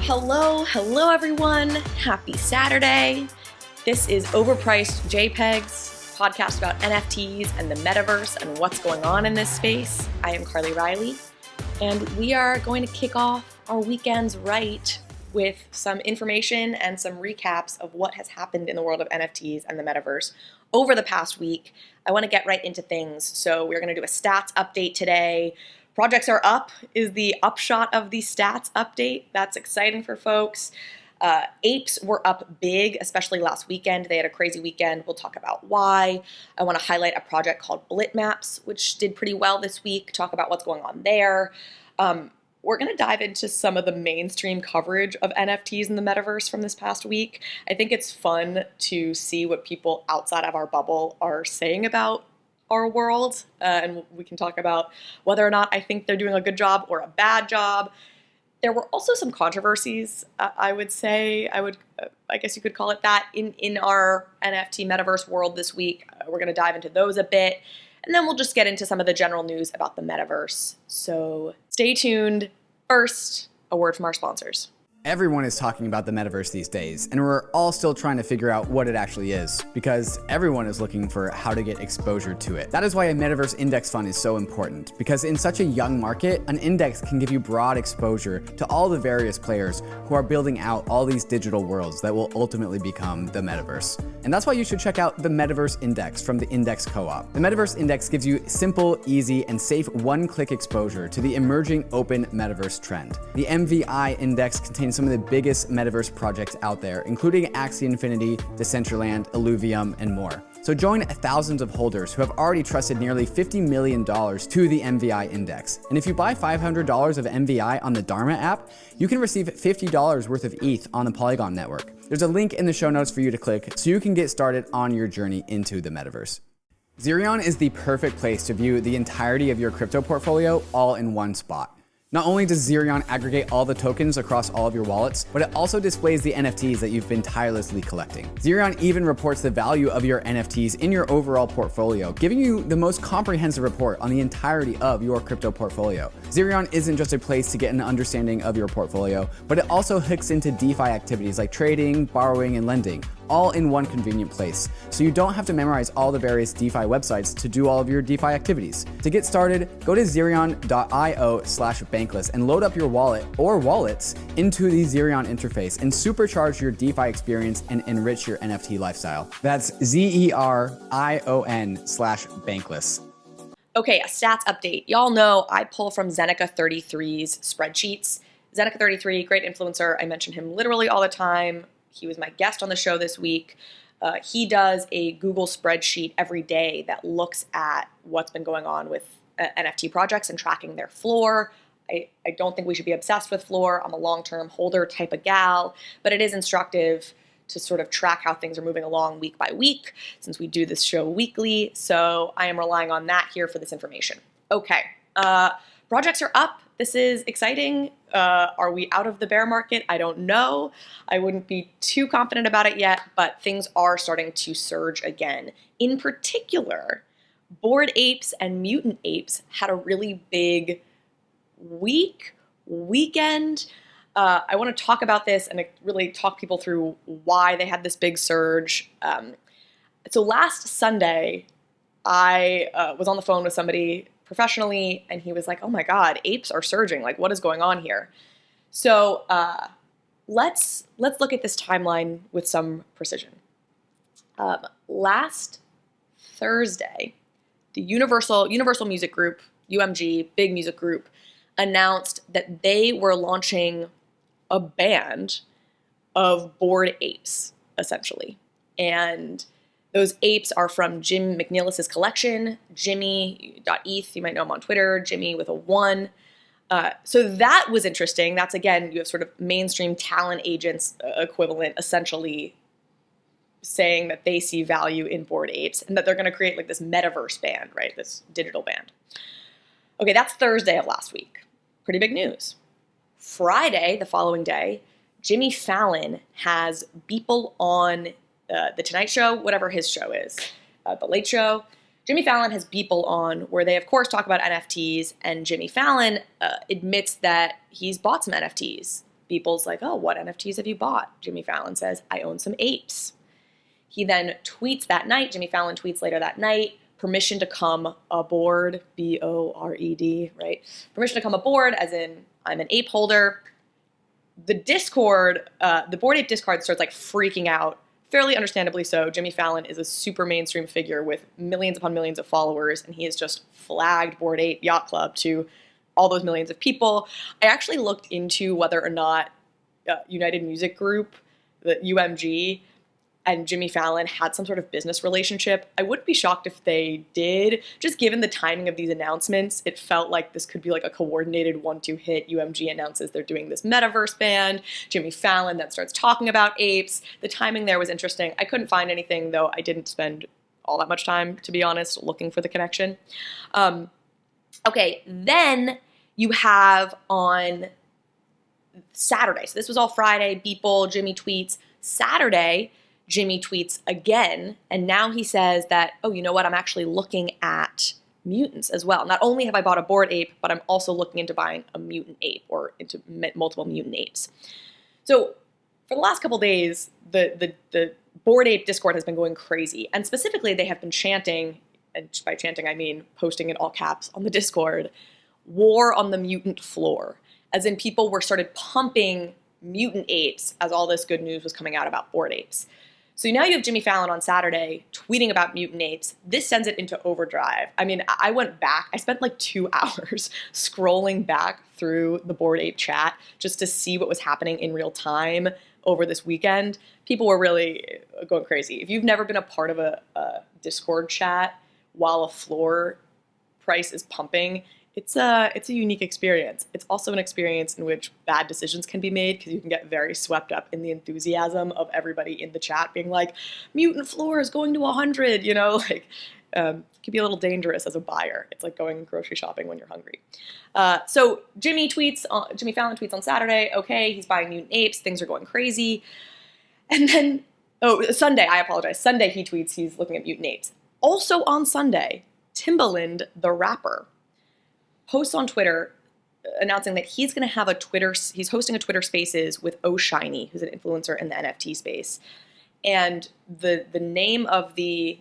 Hello everyone. Happy Saturday. This is Overpriced JPEGs, podcast about NFTs and the metaverse and what's going on in this space. I am Carly Reilly, and we are going to kick off our weekends right with some information and some recaps of what has happened in the world of NFTs and the metaverse over the past week. I want to get right into things, so we're going to do a stats update today. Projects are up is the upshot of the stats update. That's exciting for folks. Apes were up big, especially last weekend. They had a crazy weekend. We'll talk about why. I want to highlight a project called Blitmaps, which did pretty well this week, talk about what's going on there. We're going to dive into some of the mainstream coverage of NFTs in the metaverse from this past week. I think it's fun to see what people outside of our bubble are saying about our world, and we can talk about whether or not I think they're doing a good job or a bad job. There were also some controversies, I guess you could call it that, in our NFT metaverse world this week. We're going to dive into those a bit, and then we'll just get into some of the general news about the metaverse. So stay tuned. First, a word from our sponsors. Everyone is talking about the metaverse these days, and we're all still trying to figure out what it actually is, because everyone is looking for how to get exposure to it. That is why a metaverse index fund is so important, because in such a young market, an index can give you broad exposure to all the various players who are building out all these digital worlds that will ultimately become the metaverse. And that's why you should check out the Metaverse Index from the Index Co-op. The Metaverse Index gives you simple, easy, and safe one-click exposure to the emerging open metaverse trend. The MVI Index contains some of the biggest metaverse projects out there, including Axie Infinity, Decentraland, Illuvium, and more. So join thousands of holders who have already trusted nearly $50 million to the MVI Index. And if you buy $500 of MVI on the DHARMA app, you can receive $50 worth of ETH on the Polygon network. There's a link in the show notes for you to click so you can get started on your journey into the metaverse. ZERION is the perfect place to view the entirety of your crypto portfolio all in one spot. Not only does ZERION aggregate all the tokens across all of your wallets, but it also displays the NFTs that you've been tirelessly collecting. ZERION even reports the value of your NFTs in your overall portfolio, giving you the most comprehensive report on the entirety of your crypto portfolio. ZERION isn't just a place to get an understanding of your portfolio, but it also hooks into DeFi activities like trading, borrowing, and lending, all in one convenient place. So you don't have to memorize all the various DeFi websites to do all of your DeFi activities. To get started, go to ZERION.io/Bankless and load up your wallet or wallets into the ZERION interface and supercharge your DeFi experience and enrich your NFT lifestyle. That's ZERION.io/Bankless. Okay, a stats update. Y'all know I pull from Zeneca33's spreadsheets. Zeneca33, great influencer. I mention him literally all the time. He was my guest on the show this week. He does a Google spreadsheet every day that looks at what's been going on with NFT projects and tracking their floor. I don't think we should be obsessed with floor. I'm a long-term holder type of gal, but it is instructive to sort of track how things are moving along week by week since we do this show weekly. So I am relying on that here for this information. Okay, projects are up. This is exciting. Are we out of the bear market? I don't know. I wouldn't be too confident about it yet, but things are starting to surge again. In particular, Bored Apes and Mutant Apes had a really big weekend. I want to talk about this and really talk people through why they had this big surge. So last Sunday, I was on the phone with somebody professionally, and he was like, oh my God, apes are surging. Like, what is going on here? So let's look at this timeline with some precision. Last Thursday, the Universal Music Group, UMG, big music group, announced that they were launching a band of Bored Apes, essentially. And those apes are from Jim McNeillis's collection, Jimmy.eth. You might know him on Twitter, Jimmy with a 1. So that was interesting. That's, again, you have sort of mainstream talent agents equivalent, essentially saying that they see value in Bored Apes and that they're going to create like this metaverse band, right? This digital band. Okay, that's Thursday of last week. Pretty big news. Friday, the following day, Jimmy Fallon has Beeple on The Tonight Show, whatever his show is, The Late Show. Jimmy Fallon has Beeple on, where they, of course, talk about NFTs, and Jimmy Fallon admits that he's bought some NFTs. Beeple's like, oh, what NFTs have you bought? Jimmy Fallon says, I own some apes. He then tweets that night, Jimmy Fallon tweets later that night, permission to come aboard, B-O-R-E-D, right? Permission to come aboard, as in, I'm an ape holder. The Discord, the Bored Ape Discord starts like freaking out, fairly understandably so. Jimmy Fallon is a super mainstream figure with millions upon millions of followers, and he has just flagged Bored Ape Yacht Club to all those millions of people. I actually looked into whether or not United Music Group, the UMG, and Jimmy Fallon had some sort of business relationship. I wouldn't be shocked if they did. Just given the timing of these announcements, it felt like this could be like a coordinated 1-2 hit. UMG announces they're doing this Metaverse band. Jimmy Fallon then starts talking about apes. The timing there was interesting. I couldn't find anything, though I didn't spend all that much time, to be honest, looking for the connection. Okay, then you have on Saturday. So this was all Friday. Beeple, Jimmy tweets. Saturday, Jimmy tweets again, and now he says that, oh, you know what, I'm actually looking at mutants as well. Not only have I bought a Bored Ape, but I'm also looking into buying a mutant ape, or into multiple mutant apes. So for the last couple days, the Bored Ape Discord has been going crazy, and specifically they have been chanting, and by chanting I mean posting in all caps on the Discord, war on the mutant floor, as in people were started pumping mutant apes as all this good news was coming out about Bored Apes. So now you have Jimmy Fallon on Saturday tweeting about mutant apes. This sends it into overdrive. I mean, I went back. I spent like 2 hours scrolling back through the Bored Ape chat just to see what was happening in real time over this weekend. People were really going crazy. If you've never been a part of a Discord chat while a floor price is pumping, it's a unique experience. It's also an experience in which bad decisions can be made because you can get very swept up in the enthusiasm of everybody in the chat being like, mutant floor is going to 100, you know, like it can be a little dangerous as a buyer. It's like going grocery shopping when you're hungry. So Jimmy Fallon tweets on Saturday, okay, he's buying mutant apes, things are going crazy. And then, Sunday, I apologize. Sunday he tweets he's looking at mutant apes. Also on Sunday, Timbaland, the rapper, posts on Twitter announcing that he's going to have he's hosting a Twitter Spaces with O'Shiny, who's an influencer in the NFT space. And the name of the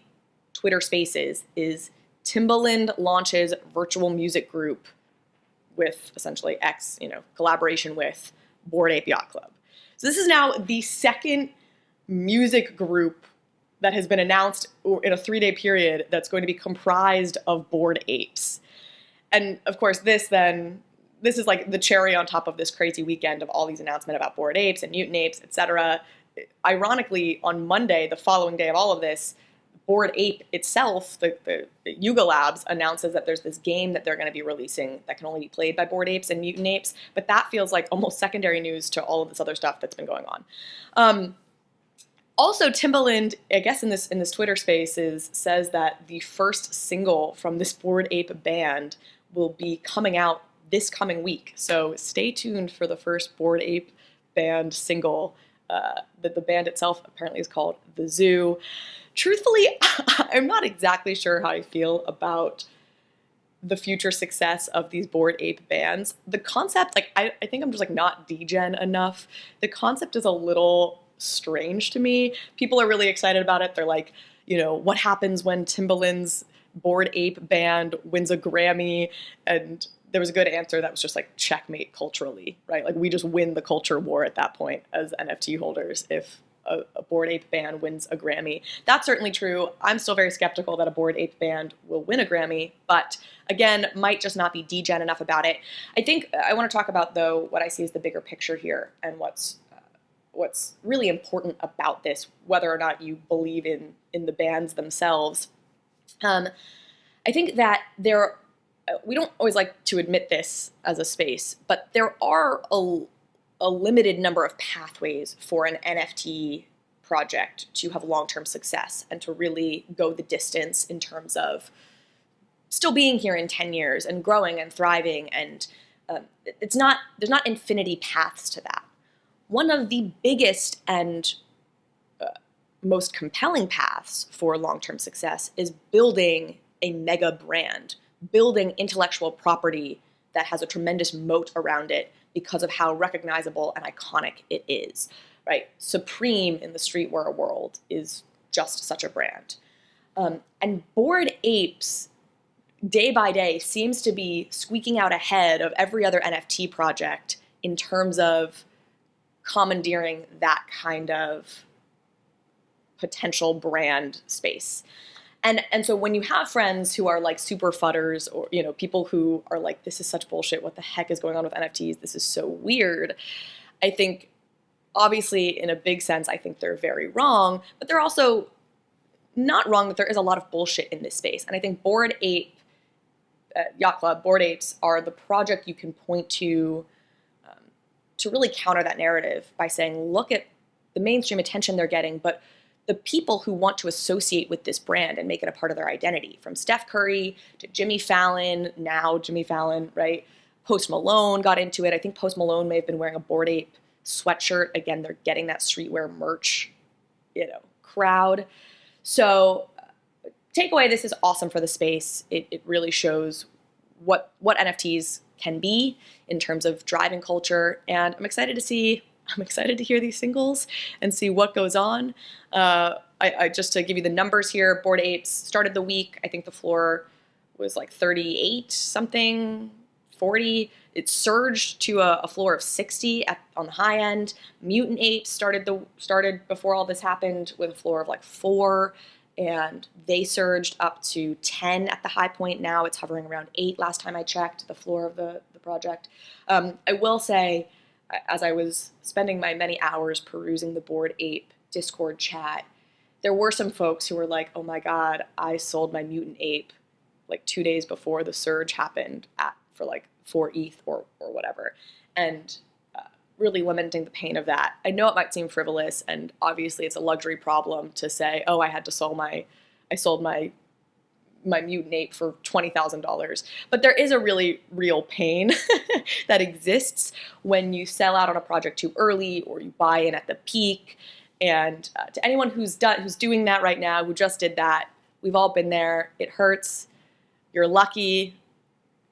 Twitter Spaces is Timbaland launches virtual music group with essentially collaboration with Bored Ape Yacht Club. So this is now the second music group that has been announced in a 3-day period that's going to be comprised of Bored Apes. And of course, this is like the cherry on top of this crazy weekend of all these announcements about Bored Apes and mutant apes, etc. Ironically, on Monday, the following day of all of this, Bored Ape itself, the Yuga Labs, announces that there's this game that they're going to be releasing that can only be played by Bored Apes and mutant apes. But that feels like almost secondary news to all of this other stuff that's been going on. Also, Timbaland, I guess in this Twitter Spaces, says that the first single from this Bored Ape band will be coming out this coming week. So stay tuned for the first Bored Ape band single. That the band itself apparently is called The Zoo. Truthfully, I'm not exactly sure how I feel about the future success of these Bored Ape bands. The concept, I think I'm just not degen enough. The concept is a little strange to me. People are really excited about it. They're like, what happens when Timbaland's Bored Ape band wins a Grammy? And there was a good answer that was just like checkmate culturally, right? Like we just win the culture war at that point as NFT holders if a Bored Ape band wins a Grammy. That's certainly true. I'm still very skeptical that a Bored Ape band will win a Grammy, but again, might just not be degen enough about it. I think I want to talk about, though, what I see as the bigger picture here and what's really important about this, whether or not you believe in the bands themselves. I think that we don't always like to admit this as a space, but there are a limited number of pathways for an NFT project to have long-term success and to really go the distance in terms of still being here in 10 years and growing and thriving. And there's not infinity paths to that. One of the biggest and most compelling paths for long-term success is building a mega brand, building intellectual property that has a tremendous moat around it because of how recognizable and iconic it is, right? Supreme in the streetwear world is just such a brand. And Bored Apes, day by day, seems to be squeaking out ahead of every other NFT project in terms of commandeering that kind of potential brand space. And so when you have friends who are like super fudders, or, you know, people who are like, this is such bullshit, what the heck is going on with NFTs? This is so weird. I think, obviously, in a big sense, I think they're very wrong, but they're also not wrong that there is a lot of bullshit in this space. And I think Bored Ape, Yacht Club, Bored Apes are the project you can point to really counter that narrative by saying, look at the mainstream attention they're getting, but the people who want to associate with this brand and make it a part of their identity, from Steph Curry to Jimmy Fallon, now Jimmy Fallon, right? Post Malone got into it. I think Post Malone may have been wearing a Bored Ape sweatshirt. Again, they're getting that streetwear merch, you know, crowd. So takeaway, this is awesome for the space. It really shows what NFTs can be in terms of driving culture. And I'm excited to hear these singles and see what goes on. I just to give you the numbers here, Bored Apes started the week. I think the floor was like 38 something, 40. It surged to a floor of 60 on the high end. Mutant Apes started before all this happened with a floor of like 4, and they surged up to 10 at the high point. Now it's hovering around 8 last time I checked, the floor of the project. I will say, as I was spending my many hours perusing the Bored Ape Discord chat, there were some folks who were like, oh my God, I sold my Mutant Ape like 2 days before the surge happened for like 4 ETH or whatever. And really lamenting the pain of that. I know it might seem frivolous, and obviously it's a luxury problem to say, oh, I sold my Mutant Ape for $20,000. But there is a really real pain that exists when you sell out on a project too early, or you buy in at the peak. And to anyone who's doing that right now, who just did that, we've all been there. It hurts. You're lucky.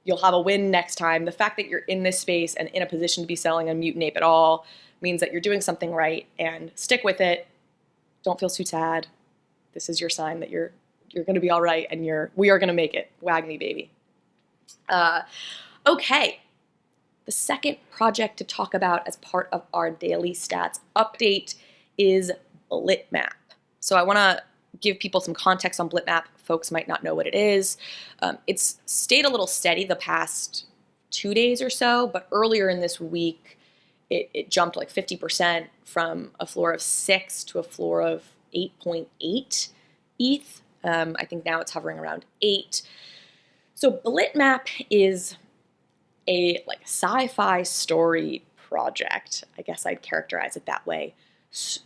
You'll have a win next time. The fact that you're in this space and in a position to be selling a Mutant Ape at all means that you're doing something right, and stick with it. Don't feel too sad. This is your sign that you're going to be all right, and we are going to make it. Wag me, baby. Okay. The second project to talk about as part of our daily stats update is Blitmap. So I want to give people some context on Blitmap. Folks might not know what it is. It's stayed a little steady the past 2 days or so, but earlier in this week, it jumped like 50% from a floor of 6 to a floor of 8.8 ETH. I think now it's hovering around 8. So Blitmap is a like sci-fi story project. I guess I'd characterize it that way.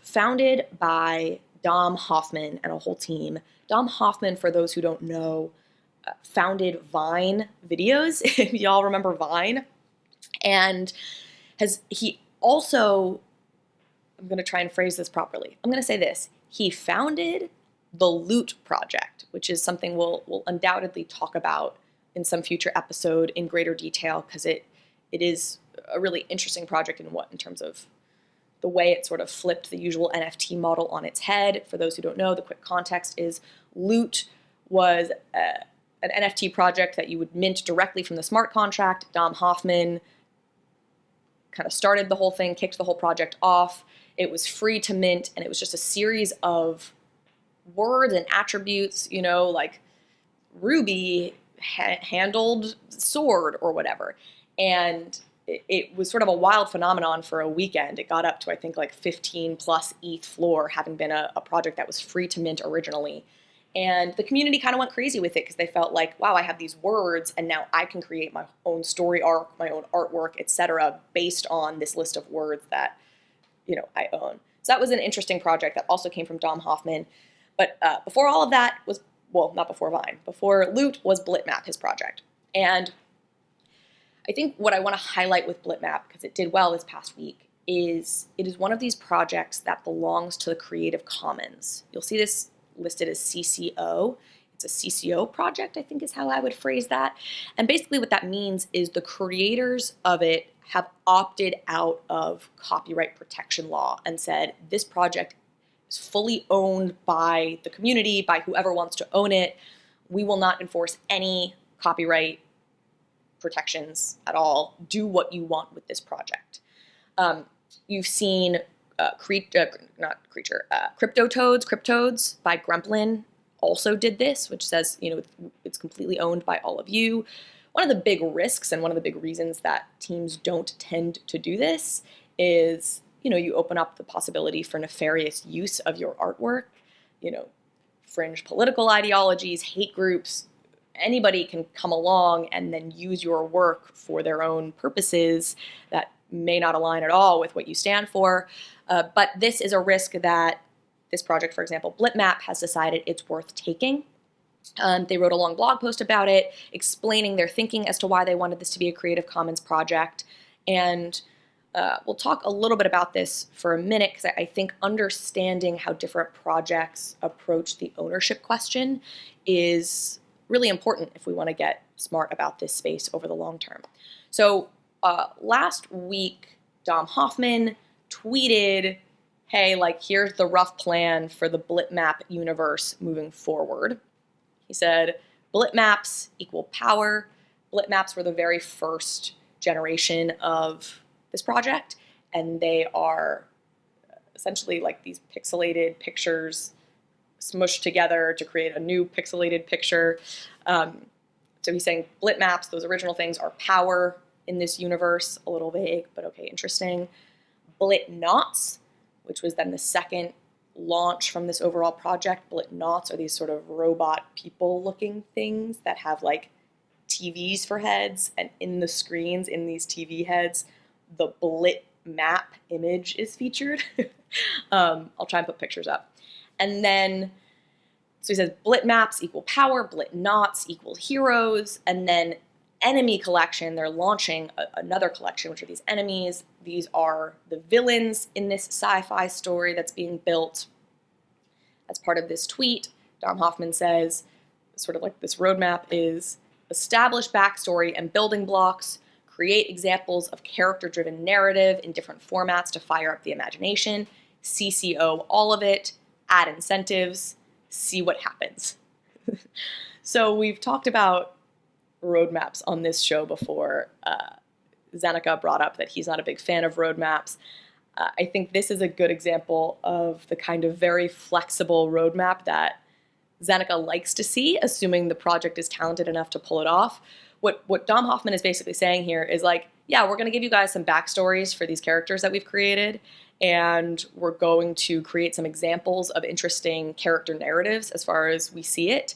Founded by Dom Hoffman and a whole team. Dom Hoffman, for those who don't know, founded Vine videos, if y'all remember Vine. And he also, I'm going to try and phrase this properly. I'm going to say this. He founded the Loot Project, which is something we'll undoubtedly talk about in some future episode in greater detail, because it is a really interesting project in terms of the way it sort of flipped the usual NFT model on its head. For those who don't know, the quick context is Loot was an NFT project that you would mint directly from the smart contract. Dom Hoffman kind of started the whole thing, kicked the whole project off. It was free to mint, and it was just a series of words and attributes, like Ruby handled sword or whatever. And it was sort of a wild phenomenon for a weekend. It got up to, I think, like 15 plus ETH floor, having been a project that was free to mint originally. And the community kind of went crazy with it because they felt like, wow, I have these words, and now I can create my own story arc, my own artwork, etc., based on this list of words that, I own. So that was an interesting project that also came from Dom Hoffman. But before all of that was, well, not before Vine, before Loot was Blitmap, his project. And I think what I want to highlight with Blitmap, because it did well this past week, is it is one of these projects that belongs to the Creative Commons. You'll see this listed as CCO. it's a CCO project, I think is how I would phrase that. And basically what that means is the creators of it have opted out of copyright protection law and said this project is fully owned by the community, by whoever wants to own it. We will not enforce any copyright protections at all. Do what you want with this project. You've seen Cryptoads by Gremplin also did this, which says, it's completely owned by all of you. One of the big risks and one of the big reasons that teams don't tend to do this is, you open up the possibility for nefarious use of your artwork, fringe political ideologies, hate groups. Anybody can come along and then use your work for their own purposes that may not align at all with what you stand for. But this is a risk that this project, for example, Blitmap, has decided it's worth taking. They wrote a long blog post about it, explaining their thinking as to why they wanted this to be a Creative Commons project. And we'll talk a little bit about this for a minute, because I think understanding how different projects approach the ownership question is really important if we want to get smart about this space over the long term. So last week, Dom Hoffman tweeted, hey, here's the rough plan for the Blitmap universe moving forward. He said, Blitmaps equal power. Blitmaps were the very first generation of this project, and they are essentially these pixelated pictures smushed together to create a new pixelated picture. So he's saying Blitmaps, those original things, are power in this universe. A little vague, but okay, interesting. Blitnots, which was then the second launch from this overall project. Blitnots are these sort of robot people-looking things that have TVs for heads, and in the screens, in these TV heads, the Blitmap image is featured. I'll try and put pictures up. And then, so he says Blitmaps equal power, Blitnots equal heroes, and then enemy collection, they're launching another collection, which are these enemies. These are the villains in this sci-fi story that's being built. As part of this tweet, Dom Hoffman says, sort of this roadmap is establish backstory and building blocks, create examples of character-driven narrative in different formats to fire up the imagination, CCO all of it, add incentives, see what happens. So we've talked about roadmaps on this show before. Zeneca brought up that he's not a big fan of roadmaps. I think this is a good example of the kind of very flexible roadmap that Zeneca likes to see, assuming the project is talented enough to pull it off. What Dom Hoffman is basically saying here is yeah, we're going to give you guys some backstories for these characters that we've created, and we're going to create some examples of interesting character narratives as far as we see it.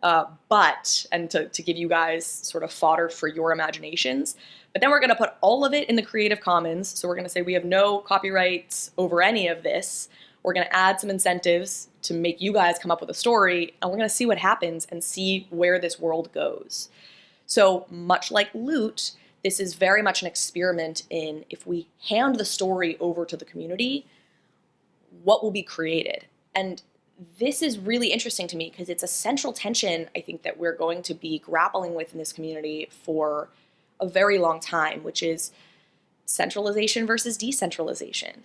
And to give you guys sort of fodder for your imaginations. But then we're going to put all of it in the Creative Commons. So we're going to say we have no copyrights over any of this. We're going to add some incentives to make you guys come up with a story, and we're going to see what happens and see where this world goes. So much like Loot, this is very much an experiment in, if we hand the story over to the community, what will be created? And this is really interesting to me because it's a central tension, I think, that we're going to be grappling with in this community for a very long time, which is centralization versus decentralization.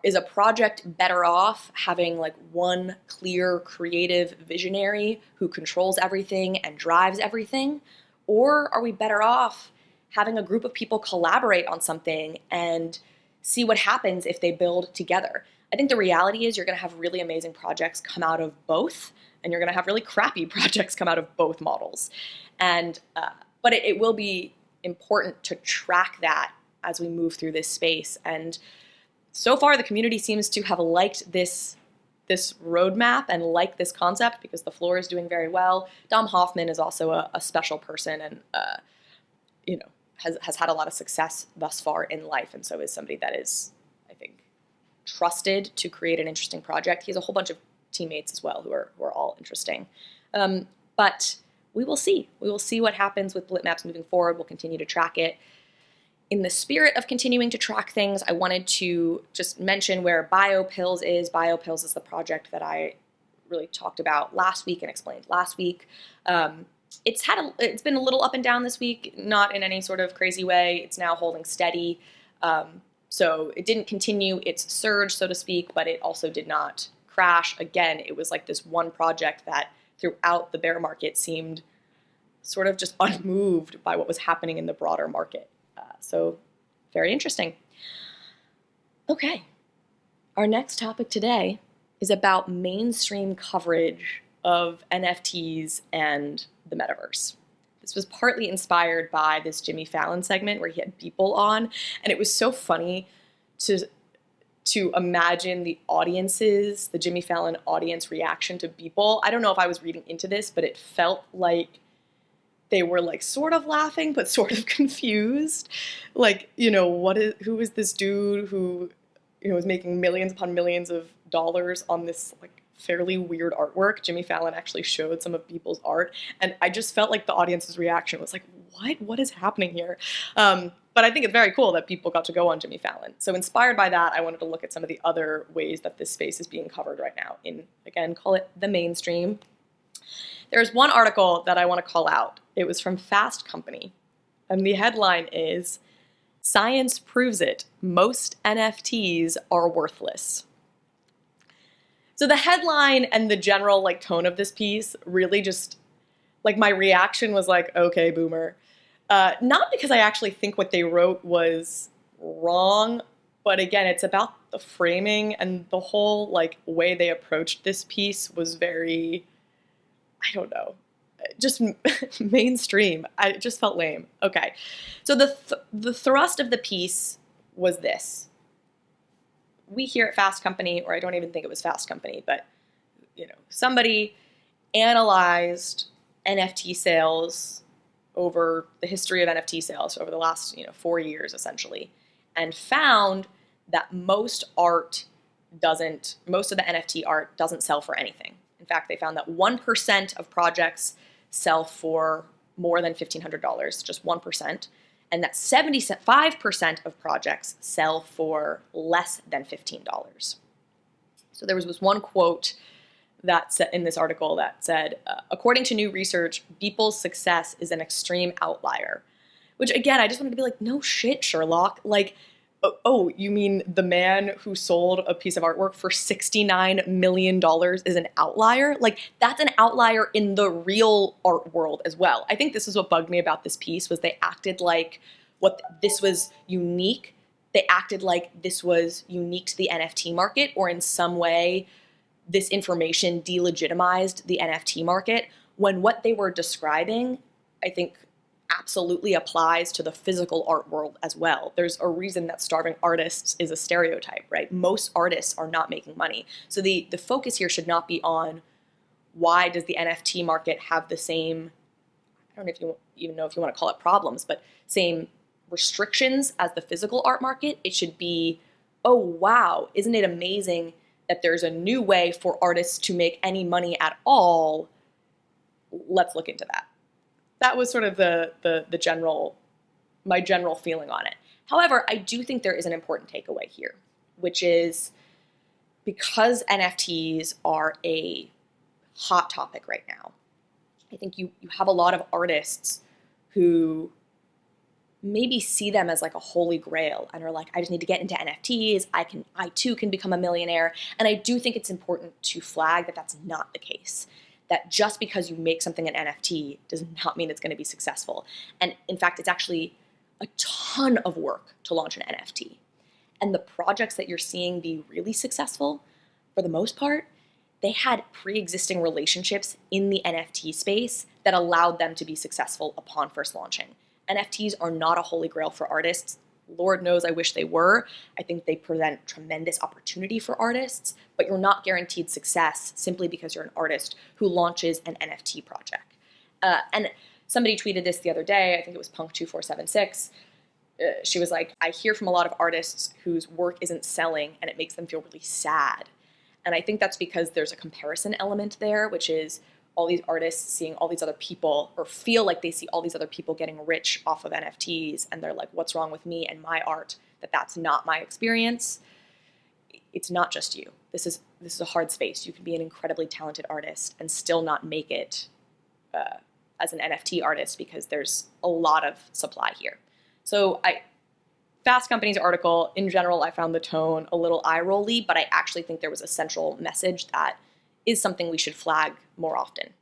Is a project better off having one clear creative visionary who controls everything and drives everything? Or are we better off having a group of people collaborate on something and see what happens if they build together? I think the reality is you're going to have really amazing projects come out of both, and you're going to have really crappy projects come out of both models. And but it will be important to track that as we move through this space. And so far, the community seems to have liked this roadmap and liked this concept because the floor is doing very well. Dom Hoffman is also a special person, and has had a lot of success thus far in life, and so is somebody that is, I think, trusted to create an interesting project. He has a whole bunch of teammates as well who are all interesting. But we will see. We will see what happens with Blitmaps moving forward. We'll continue to track it. In the spirit of continuing to track things, I wanted to just mention where BYOPills is. BYOPills is the project that I really talked about last week and explained last week. It's been a little up and down this week, not in any sort of crazy way. It's now holding steady. So it didn't continue its surge, so to speak, but it also did not crash. Again, it was like this one project that throughout the bear market seemed sort of just unmoved by what was happening in the broader market. So very interesting. Okay, our next topic today is about mainstream coverage of NFTs and the metaverse. This was partly inspired by this Jimmy Fallon segment where he had Beeple on, and it was so funny to imagine the audiences, the Jimmy Fallon audience reaction to Beeple. I don't know if I was reading into this, but it felt like they were like sort of laughing, but sort of confused. Like, you know, who is this dude who, you know, is making millions upon millions of dollars on this like fairly weird artwork? Jimmy Fallon actually showed some of Beeple's art, and I just felt like the audience's reaction was like, what is happening here? But I think it's very cool that people got to go on Jimmy Fallon. So inspired by that, I wanted to look at some of the other ways that this space is being covered right now in, again, call it the mainstream. There's one article that I want to call out. It was from Fast Company, and the headline is, "Science proves it, most NFTs are worthless." So the headline and the general like tone of this piece really just, like, my reaction was like, okay, boomer. Not because I actually think what they wrote was wrong, but again, it's about the framing, and the whole like way they approached this piece was very, I don't know, just mainstream. I just felt lame. Okay, so the thrust of the piece was this. We here at Fast Company, or I don't even think it was Fast Company, but you know, somebody analyzed NFT sales over the history of NFT sales over the last 4 years essentially, and found that most of the NFT art doesn't sell for anything. In fact, they found that 1% of projects sell for more than $1,500, just 1%, and that 75% of projects sell for less than $15. So there was this one quote that said in this article that said, according to new research, Beeple's success is an extreme outlier. Which again, I just wanted to be like, no shit, Sherlock. Like, oh, you mean the man who sold a piece of artwork for $69 million is an outlier? Like, that's an outlier in the real art world as well. I think this is what bugged me about this piece, was they acted like this was unique. They acted like this was unique to the NFT market, or in some way this information delegitimized the NFT market, when what they were describing, I think, absolutely applies to the physical art world as well. There's a reason that starving artists is a stereotype, right? Most artists are not making money. So the focus here should not be on why does the NFT market have the same, I don't know if you even know if you want to call it problems, but same restrictions as the physical art market. It should be, oh wow, isn't it amazing that there's a new way for artists to make any money at all? Let's look into that. That was sort of my general feeling on it. However, I do think there is an important takeaway here, which is because NFTs are a hot topic right now, I think you have a lot of artists who maybe see them as like a holy grail and are like, I just need to get into NFTs. I too can become a millionaire. And I do think it's important to flag that that's not the case. That just because you make something an NFT does not mean it's going to be successful. And in fact, it's actually a ton of work to launch an NFT. And the projects that you're seeing be really successful, for the most part, they had pre-existing relationships in the NFT space that allowed them to be successful upon first launching. NFTs are not a holy grail for artists. Lord knows I wish they were. I think they present tremendous opportunity for artists, but you're not guaranteed success simply because you're an artist who launches an NFT project. And somebody tweeted this the other day, I think it was Punk2476. She was like, I hear from a lot of artists whose work isn't selling and it makes them feel really sad. And I think that's because there's a comparison element there, which is all these artists seeing all these other people, or feel like they see all these other people getting rich off of NFTs, and they're like, what's wrong with me and my art? That's not my experience. It's not just you. this is a hard space. You can be an incredibly talented artist and still not make it as an NFT artist because there's a lot of supply here. So Fast Company's article, in general, I found the tone a little eye-rolly, but I actually think there was a central message that is something we should flag more often.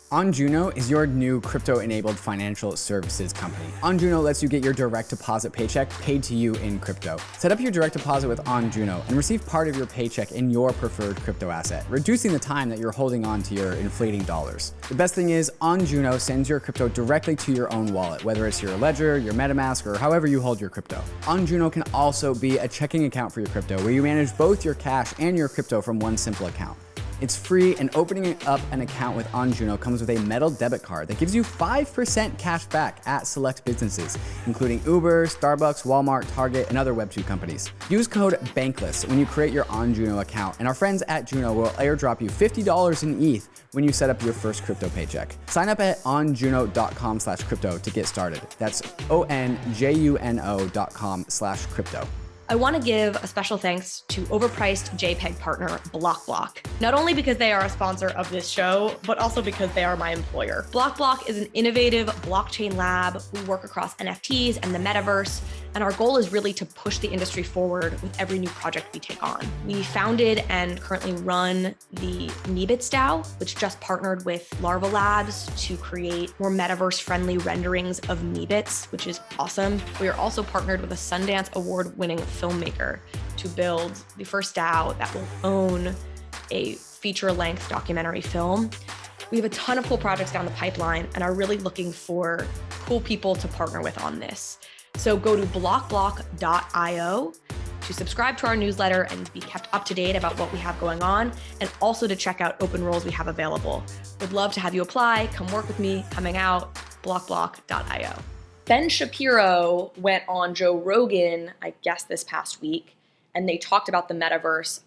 ONJUNO is your new crypto-enabled financial services company. ONJUNO lets you get your direct deposit paycheck paid to you in crypto. Set up your direct deposit with ONJUNO and receive part of your paycheck in your preferred crypto asset, reducing the time that you're holding on to your inflating dollars. The best thing is ONJUNO sends your crypto directly to your own wallet, whether it's your Ledger, your MetaMask, or however you hold your crypto. ONJUNO can also be a checking account for your crypto, where you manage both your cash and your crypto from one simple account. It's free, and opening up an account with ONJUNO comes with a metal debit card that gives you 5% cash back at select businesses, including Uber, Starbucks, Walmart, Target, and other Web2 companies. Use code BANKLESS when you create your ONJUNO account, and our friends at Juno will airdrop you $50 in ETH when you set up your first crypto paycheck. Sign up at onjuno.com/crypto to get started. That's onjuno.com/crypto. I want to give a special thanks to overpriced JPEG partner BlockBlock, not only because they are a sponsor of this show, but also because they are my employer. BlockBlock is an innovative blockchain lab. We work across NFTs and the metaverse, and our goal is really to push the industry forward with every new project we take on. We founded and currently run the Meebits DAO, which just partnered with Larva Labs to create more metaverse-friendly renderings of Meebits, which is awesome. We are also partnered with a Sundance Award-winning filmmaker to build the first DAO that will own a feature-length documentary film. We have a ton of cool projects down the pipeline and are really looking for cool people to partner with on this. So go to blockblock.io to subscribe to our newsletter and be kept up to date about what we have going on, and also to check out open roles we have available. Would love to have you apply, come work with me, coming out, blockblock.io. Ben Shapiro went on Joe Rogan, I guess this past week, and they talked about the metaverse.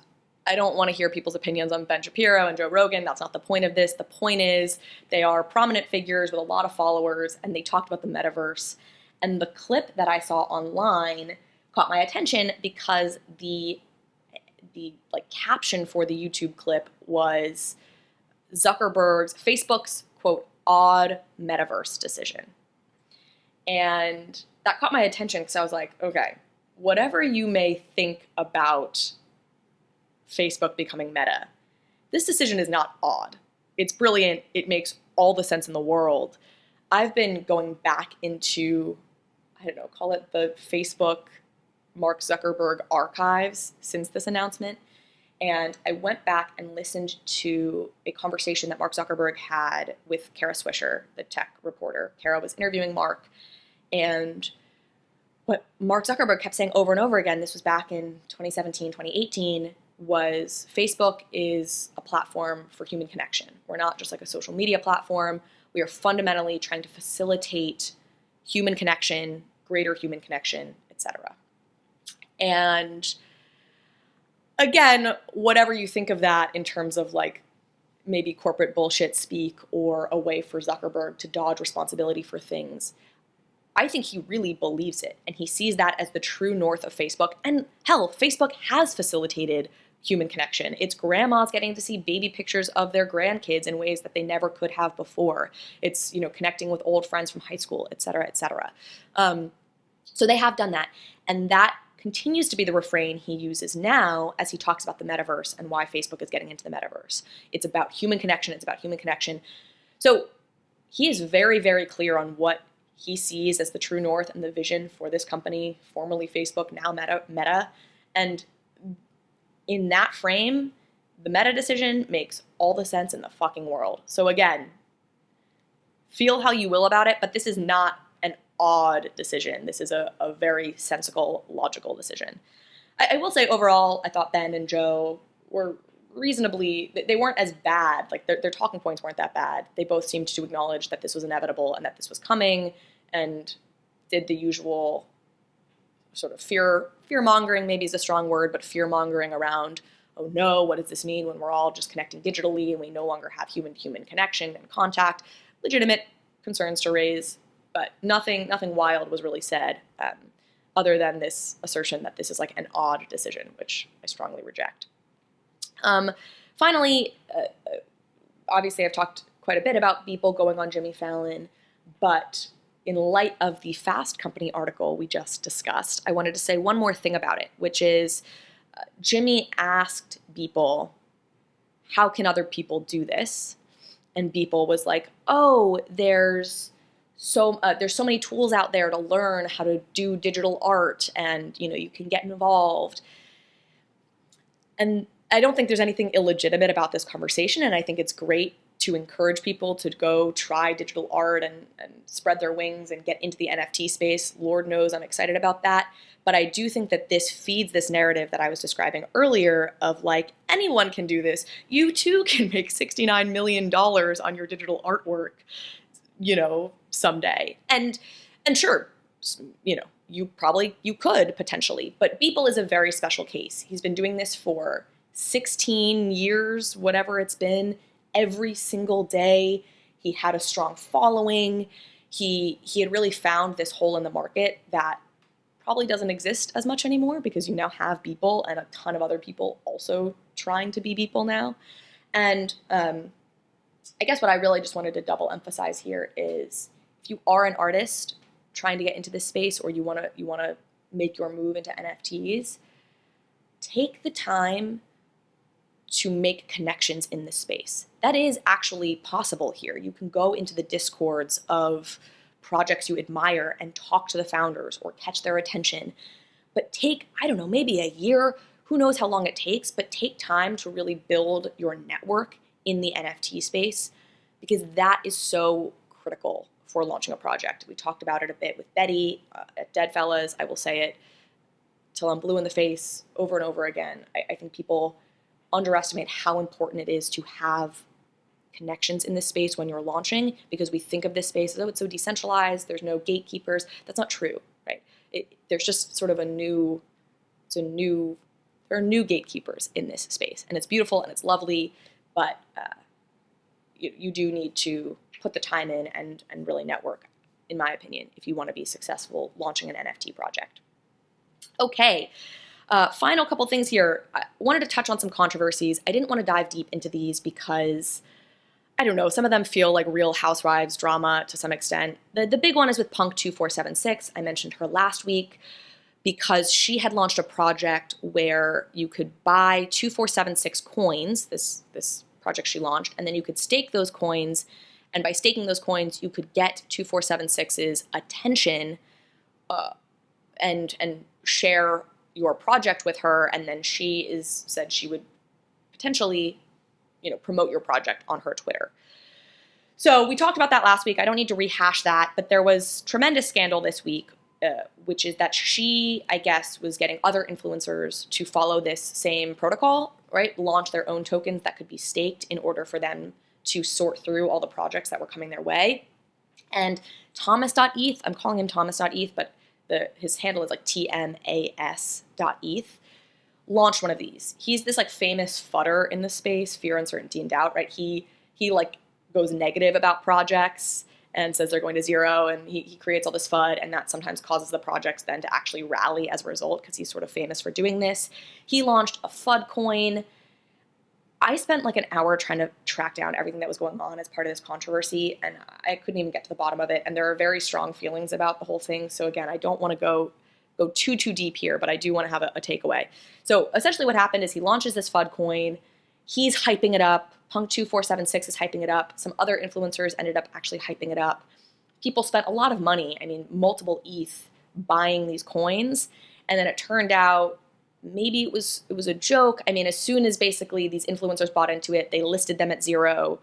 I don't want to hear people's opinions on Ben Shapiro and Joe Rogan. That's not the point of this. The point is they are prominent figures with a lot of followers, and they talked about the metaverse. And the clip that I saw online caught my attention because the caption for the YouTube clip was Facebook's, quote, odd metaverse decision. And that caught my attention because I was like, okay, whatever you may think about Facebook becoming Meta, this decision is not odd. It's brilliant. It makes all the sense in the world. I've been going back into, call it the Facebook Mark Zuckerberg archives since this announcement. And I went back and listened to a conversation that Mark Zuckerberg had with Kara Swisher, the tech reporter. Kara was interviewing Mark. And what Mark Zuckerberg kept saying over and over again, this was back in 2017, 2018, was Facebook is a platform for human connection. We're not just like a social media platform. We are fundamentally trying to facilitate human connection, greater human connection, etc. And again, whatever you think of that in terms of like maybe corporate bullshit speak or a way for Zuckerberg to dodge responsibility for things, I think he really believes it, and he sees that as the true north of Facebook. And hell, Facebook has facilitated human connection. It's grandmas getting to see baby pictures of their grandkids in ways that they never could have before. It's, connecting with old friends from high school, et cetera, et cetera. So they have done that. And that continues to be the refrain he uses now as he talks about the metaverse and why Facebook is getting into the metaverse. It's about human connection. It's about human connection. So he is very, very clear on what he sees as the true north and the vision for this company, formerly Facebook, now Meta. And in that frame, the Meta decision makes all the sense in the fucking world. So again, feel how you will about it, but this is not an odd decision. This is a very sensible, logical decision. I will say overall, I thought Ben and Joe were reasonably, they weren't as bad. Like their talking points weren't that bad. They both seemed to acknowledge that this was inevitable and that this was coming, and did the usual sort of fear-mongering, maybe is a strong word, but fear-mongering around, oh no, what does this mean when we're all just connecting digitally and we no longer have human-to-human connection and contact? Legitimate concerns to raise, but nothing wild was really said, other than this assertion that this is like an odd decision, which I strongly reject. Finally, obviously I've talked quite a bit about Beeple going on Jimmy Fallon, but in light of the Fast Company article we just discussed, I wanted to say one more thing about it, which is Jimmy asked Beeple, how can other people do this? And Beeple was like, oh, there's so many tools out there to learn how to do digital art, and you can get involved. And I don't think there's anything illegitimate about this conversation, and I think it's great to encourage people to go try digital art and spread their wings and get into the NFT space. Lord knows I'm excited about that. But I do think that this feeds this narrative that I was describing earlier of like, anyone can do this. You too can make $69 million on your digital artwork, someday. And sure, you could potentially, but Beeple is a very special case. He's been doing this for 16 years, whatever it's been, every single day. He had a strong following. He had really found this hole in the market that probably doesn't exist as much anymore, because you now have Beeple and a ton of other people also trying to be Beeple now. And I guess what I really just wanted to double emphasize here is, if you are an artist trying to get into this space, or you want to make your move into NFTs, take the time to make connections in this space. That is actually possible here. You can go into the discords of projects you admire and talk to the founders or catch their attention. But take, I don't know, maybe a year, who knows how long it takes, but take time to really build your network in the NFT space, because that is so critical for launching a project. We talked about it a bit with Betty at Deadfellas. I will say it till I'm blue in the face over and over again. I think people underestimate how important it is to have connections in this space when you're launching, because we think of this space as, oh, it's so decentralized, there's no gatekeepers. That's not true, right? There's just sort of there are new gatekeepers in this space, and it's beautiful and it's lovely, but you do need to put the time in and really network, in my opinion, if you want to be successful launching an NFT project. Okay. Final couple things here. I wanted to touch on some controversies. I didn't want to dive deep into these because, I don't know, some of them feel like Real Housewives drama to some extent. The big one is with Punk2476. I mentioned her last week because she had launched a project where you could buy 2476 coins, this project she launched, and then you could stake those coins. And by staking those coins, you could get 2476's attention and share your project with her, and then she said she would potentially, promote your project on her Twitter. So we talked about that last week. I don't need to rehash that, but there was tremendous scandal this week, which is that she, I guess, was getting other influencers to follow this same protocol, right? Launch their own tokens that could be staked in order for them to sort through all the projects that were coming their way. And Thomas.eth, I'm calling him Thomas.eth, but his handle is like TMAS.eth, launched one of these. He's this like famous fudder in the space, fear, uncertainty, and doubt, right? He like goes negative about projects and says they're going to zero, and he creates all this FUD, and that sometimes causes the projects then to actually rally as a result, because he's sort of famous for doing this. He launched a FUD coin. I spent like an hour trying to track down everything that was going on as part of this controversy, and I couldn't even get to the bottom of it. And there are very strong feelings about the whole thing. So again, I don't want to go too deep here, but I do want to have a takeaway. So essentially what happened is he launches this FUD coin. He's hyping it up. Punk2476 is hyping it up. Some other influencers ended up actually hyping it up. People spent a lot of money, multiple ETH, buying these coins. And then it turned out maybe it was a joke. As soon as basically these influencers bought into it, they listed them at zero.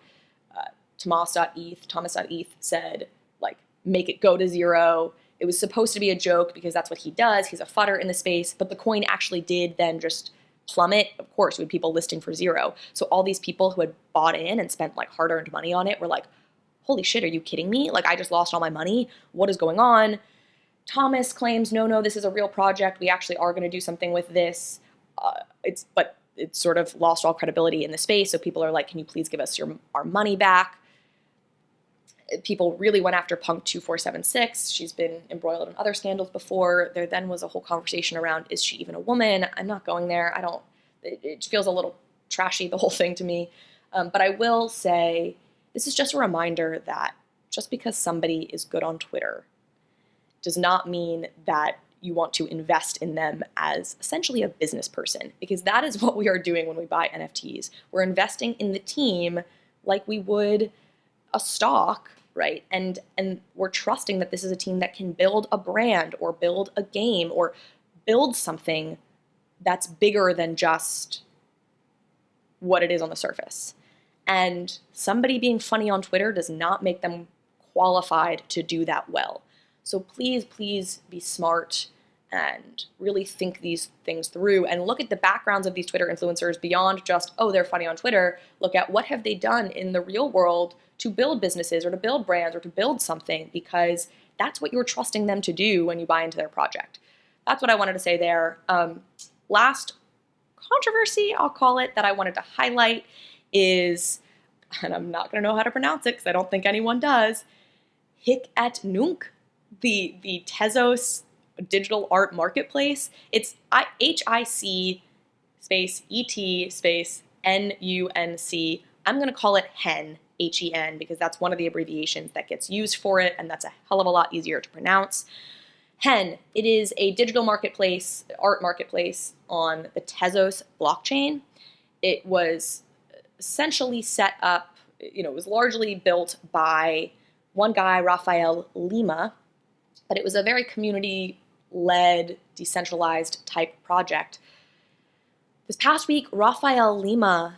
Thomas.eth said, like, make it go to zero. It was supposed to be a joke because that's what he does. He's a fudder in the space, but the coin actually did then just plummet. Of course, with people listing for zero. So all these people who had bought in and spent like hard-earned money on it were like, holy shit, are you kidding me? Like, I just lost all my money. What is going on? Thomas claims, no, this is a real project. We actually are going to do something with this. But it's sort of lost all credibility in the space. So people are like, can you please give us our money back? People really went after Punk2476. She's been embroiled in other scandals before. There then was a whole conversation around, is she even a woman? I'm not going there. It feels a little trashy, the whole thing to me. But I will say, this is just a reminder that just because somebody is good on Twitter does not mean that you want to invest in them as essentially a business person, because that is what we are doing when we buy NFTs. We're investing in the team like we would a stock, right? And we're trusting that this is a team that can build a brand or build a game or build something that's bigger than just what it is on the surface. And somebody being funny on Twitter does not make them qualified to do that well. So please, please be smart and really think these things through and look at the backgrounds of these Twitter influencers beyond just, oh, they're funny on Twitter. Look at what have they done in the real world to build businesses or to build brands or to build something, because that's what you're trusting them to do when you buy into their project. That's what I wanted to say there. Last controversy, I'll call it, that I wanted to highlight is, and I'm not going to know how to pronounce it because I don't think anyone does, Hic et Nunc, the Tezos digital art marketplace. It's HIC space ET space NUNC. I'm going to call it HEN, HEN, because that's one of the abbreviations that gets used for it, and that's a hell of a lot easier to pronounce. HEN, it is a digital marketplace, art marketplace on the Tezos blockchain. It was essentially set up, it was largely built by one guy, Rafael Lima, but it was a very community-led, decentralized type project. This past week, Rafael Lima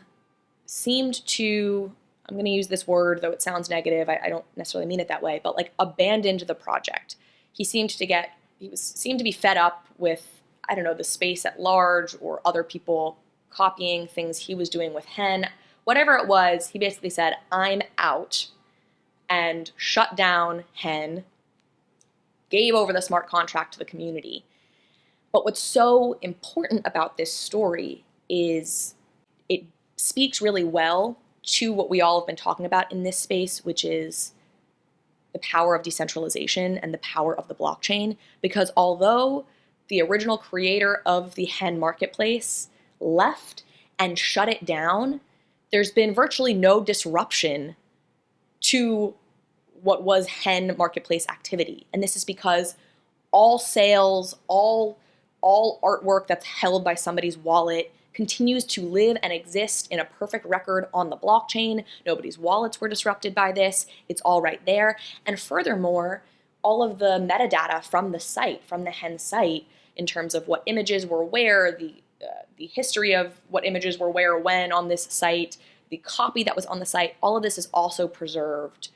seemed to, I'm going to use this word, though it sounds negative, I don't necessarily mean it that way, but like abandoned the project. He seemed to be fed up with, I don't know, the space at large or other people copying things he was doing with HEN. Whatever it was, he basically said, I'm out, and shut down HEN, gave over the smart contract to the community. But what's so important about this story is it speaks really well to what we all have been talking about in this space, which is the power of decentralization and the power of the blockchain. Because although the original creator of the HEN marketplace left and shut it down, there's been virtually no disruption to what was HEN marketplace activity. And this is because all sales, all artwork that's held by somebody's wallet continues to live and exist in a perfect record on the blockchain. Nobody's wallets were disrupted by this. It's all right there. And furthermore, all of the metadata from the site, from the HEN site, in terms of what images were where, the history of what images were where when on this site, the copy that was on the site, all of this is also preserved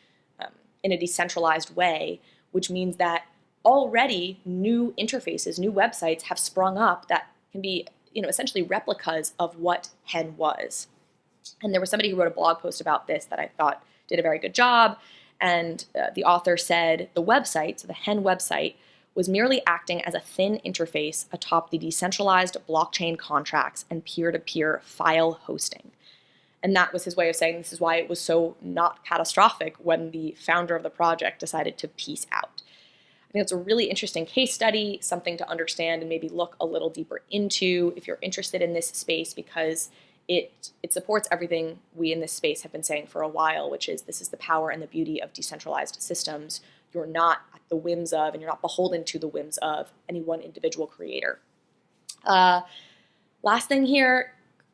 in a decentralized way, which means that already new interfaces, new websites have sprung up that can be, essentially replicas of what HEN was. And there was somebody who wrote a blog post about this that I thought did a very good job. And the author said the website, so the HEN website, was merely acting as a thin interface atop the decentralized blockchain contracts and peer-to-peer file hosting. And that was his way of saying this is why it was so not catastrophic when the founder of the project decided to peace out. I think it's a really interesting case study, something to understand and maybe look a little deeper into if you're interested in this space, because it supports everything we in this space have been saying for a while, which is this is the power and the beauty of decentralized systems. You're not at the whims of, and you're not beholden to the whims of any one individual creator. Last thing here,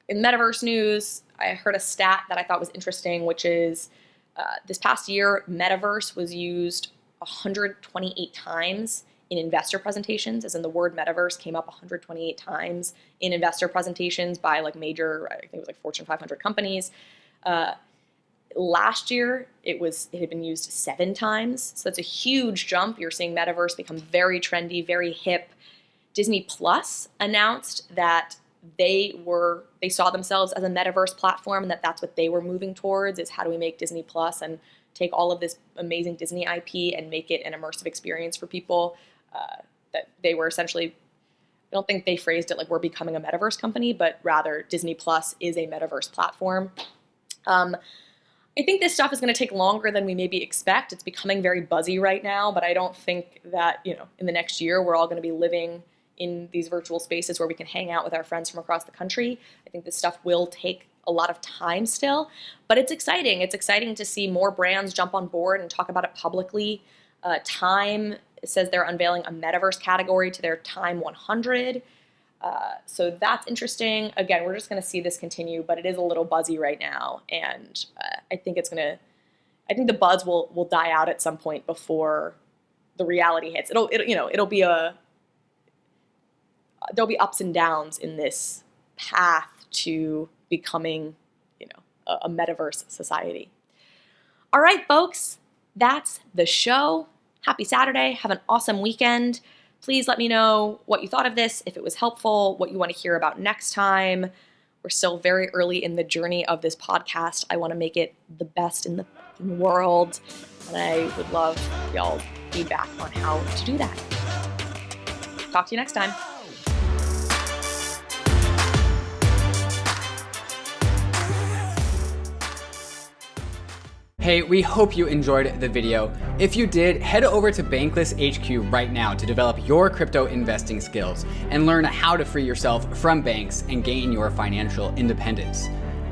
in Metaverse news, I heard a stat that I thought was interesting, which is this past year, Metaverse was used 128 times in investor presentations, as in the word Metaverse came up 128 times in investor presentations by like major, I think it was like Fortune 500 companies. Last year, it had been used 7 times, so that's a huge jump. You're seeing Metaverse become very trendy, very hip. Disney Plus announced that they saw themselves as a metaverse platform, and that's what they were moving towards, is how do we make Disney Plus and take all of this amazing Disney IP and make it an immersive experience for people. That they were essentially, I don't think they phrased it like we're becoming a metaverse company, but rather Disney Plus is a metaverse platform. I think this stuff is going to take longer than we maybe expect. It's becoming very buzzy right now, but I don't think that, in the next year, we're all going to be living in these virtual spaces where we can hang out with our friends from across the country. I think this stuff will take a lot of time still, but it's exciting. It's exciting to see more brands jump on board and talk about it publicly. Time says they're unveiling a metaverse category to their Time 100. So that's interesting. Again, we're just going to see this continue, but it is a little buzzy right now, and I think the buzz will die out at some point before the reality hits. There'll be ups and downs in this path to becoming, a metaverse society. All right, folks, that's the show. Happy Saturday. Have an awesome weekend. Please let me know what you thought of this, if it was helpful, what you want to hear about next time. We're still very early in the journey of this podcast. I want to make it the best in the world, and I would love y'all's feedback on how to do that. Talk to you next time. Hey, we hope you enjoyed the video. If you did, head over to Bankless HQ right now to develop your crypto investing skills and learn how to free yourself from banks and gain your financial independence.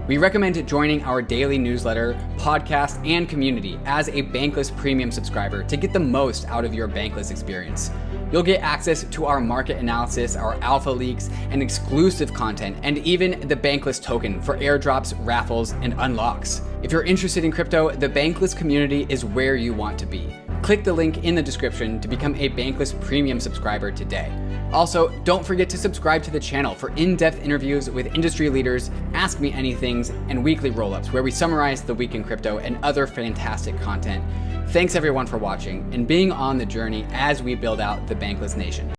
We recommend joining our daily newsletter, podcast, and community as a Bankless Premium subscriber to get the most out of your Bankless experience. You'll get access to our market analysis, our alpha leaks, and exclusive content, and even the Bankless token for airdrops, raffles, and unlocks. If you're interested in crypto, the Bankless community is where you want to be. Click the link in the description to become a Bankless Premium subscriber today. Also, don't forget to subscribe to the channel for in-depth interviews with industry leaders, Ask Me Anythings, and weekly roll-ups where we summarize the week in crypto and other fantastic content. Thanks everyone for watching and being on the journey as we build out the Bankless Nation.